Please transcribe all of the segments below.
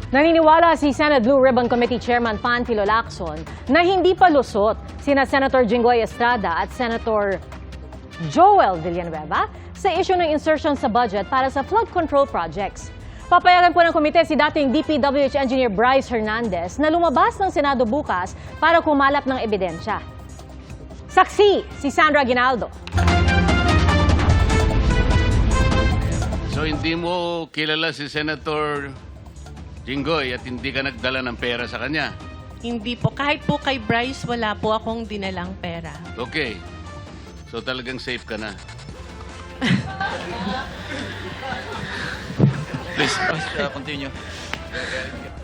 Naniniwala si Senate Blue Ribbon Committee Chairman Panfilo Lacson na hindi pa lusot sina Senator Jinggoy Estrada at Senator Joel Villanueva sa issue ng insertion sa budget para sa flood control projects. Papayagan po ng komite si dating DPWH Engineer Bryce Hernandez na lumabas ng Senado bukas para kumalap ng ebidensya. Saksi si Sandra Aguinaldo. So hindi mo kilala si Senator Jinggoy at hindi ka nagdala ng pera sa kanya? Hindi po. Kahit po kay Bryce, wala po akong dinalang pera. Okay. So talagang safe ka na. Please, continue.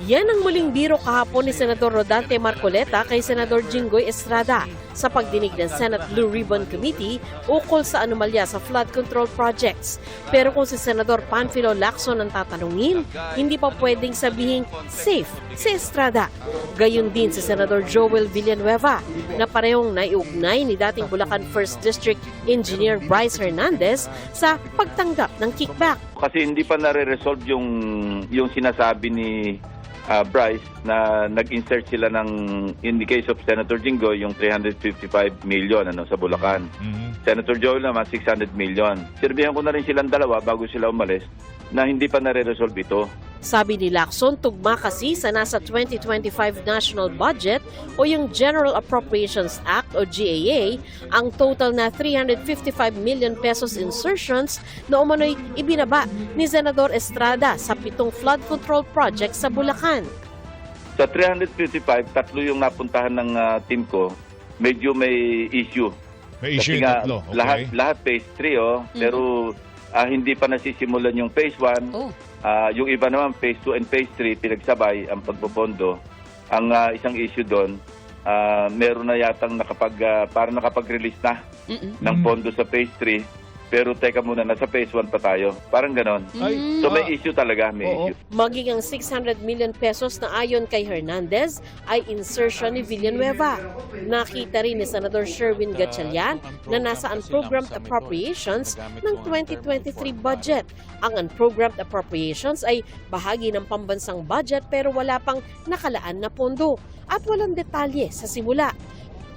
Yan ang muling biro kahapon ni Senador Rodante Marcoleta kay Senador Jinggoy Estrada sa pagdinig ng Senate Blue Ribbon Committee ukol sa anomalya sa flood control projects. Pero kung si Senador Panfilo Lacson ang tatanungin, hindi pa pwedeng sabihing safe si Estrada. Gayon din si Senador Joel Villanueva na parehong naiugnay ni dating Bulacan 1st District Engineer Bryce Hernandez sa pagtanggap ng kickback. Kasi hindi pa nare-resolve yung sinasabi ni Bryce na nag-insert sila ng, in the case of Senator Jinggoy, yung 355 million sa Bulacan. Senator Joel naman 600 million. Sirbihan ko na rin silang dalawa bago sila umalis na hindi pa nare-resolve ito. Sabi ni Lacson, tugma kasi sa nasa 2025 national budget o yung General Appropriations Act o GAA, ang total na 355 million pesos insertions na umano'y ibinaba ni Senador Estrada sa 7 flood control projects sa Bulacan. Sa 355, tatlo yung napuntahan ng team ko, medyo may issue. May issue Kasi yung nga, tatlo, okay. lahat phase 3, pero hindi pa nasisimulan yung phase 1. Yung iba naman, phase 2 and phase 3, pinagsabay ang pagpopondo. Ang isang issue doon, meron na yatang parang nakapag-release na ng pondo sa phase 3. Pero teka muna, nasa phase 1 pa tayo. Parang ganon. So may issue talaga, may issue. Maging ang 600 million pesos na ayon kay Hernandez ay insertion ni Villanueva. Nakita rin ni Senador Sherwin Gatchalian na nasa unprogrammed appropriations ng 2023 budget. Ang unprogrammed appropriations ay bahagi ng pambansang budget pero wala pang nakalaan na pondo at walang detalye sa simula.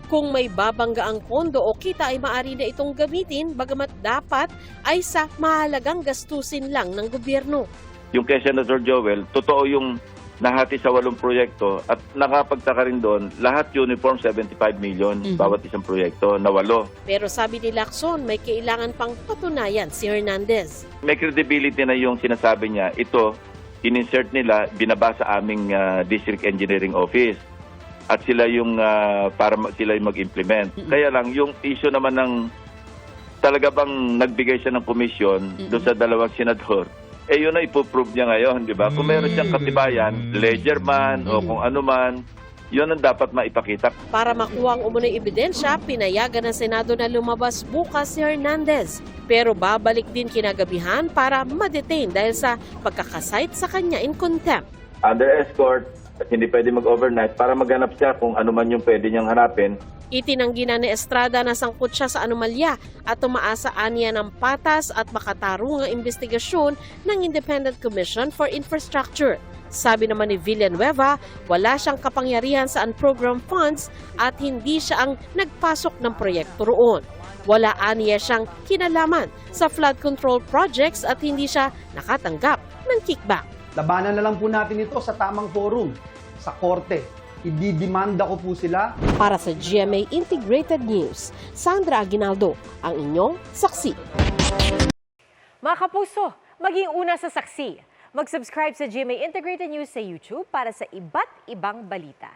Kung may babangga ang pondo o kita ay maaari na itong gamitin, bagamat dapat ay sa mahalagang gastusin lang ng gobyerno. Yung kay Senator Joel, totoo yung nahati sa 8 proyekto at nakapagtaka rin doon, lahat uniform 75 million bawat isang proyekto na 8. Pero sabi ni Lacson, may kailangan pang patunayan si Hernandez. May credibility na yung sinasabi niya, ito, in-insert nila, binaba sa aming District Engineering Office. At sila yung sila yung mag-implement. Kaya lang yung issue naman ng talaga bang nagbigay siya ng komisyon doon sa dalawang senador. Yun na ipoprove niya ngayon, di ba? Kung meron siyang katibayan, ledger man o kung ano man, yun ang dapat maipakita. Para makuha ang umunay ebidensya, pinayagan ng Senado na lumabas bukas si Hernandez. Pero babalik din kinagabihan para ma-detain dahil sa pagkakasite sa kanya in contempt. Under escort, at hindi pwede mag-overnight para maghanap siya kung ano man yung pwede niyang hanapin. Itinanggi na ni Estrada na sangkot siya sa anomalya at tumaasa aniya ng patas at makatarungang investigasyon ng Independent Commission for Infrastructure. Sabi naman ni Villanueva, wala siyang kapangyarihan sa unprogrammed funds at hindi siya ang nagpasok ng proyekto roon. Wala aniya siyang kinalaman sa flood control projects at hindi siya nakatanggap ng kickback. Labanan na lang po natin ito sa tamang forum, sa korte. Ididimanda ko po sila. Para sa GMA Integrated News, Sandra Aguinaldo, ang inyong saksi. Mga kapuso, maging una sa saksi. Mag-subscribe sa GMA Integrated News sa YouTube para sa iba't ibang balita.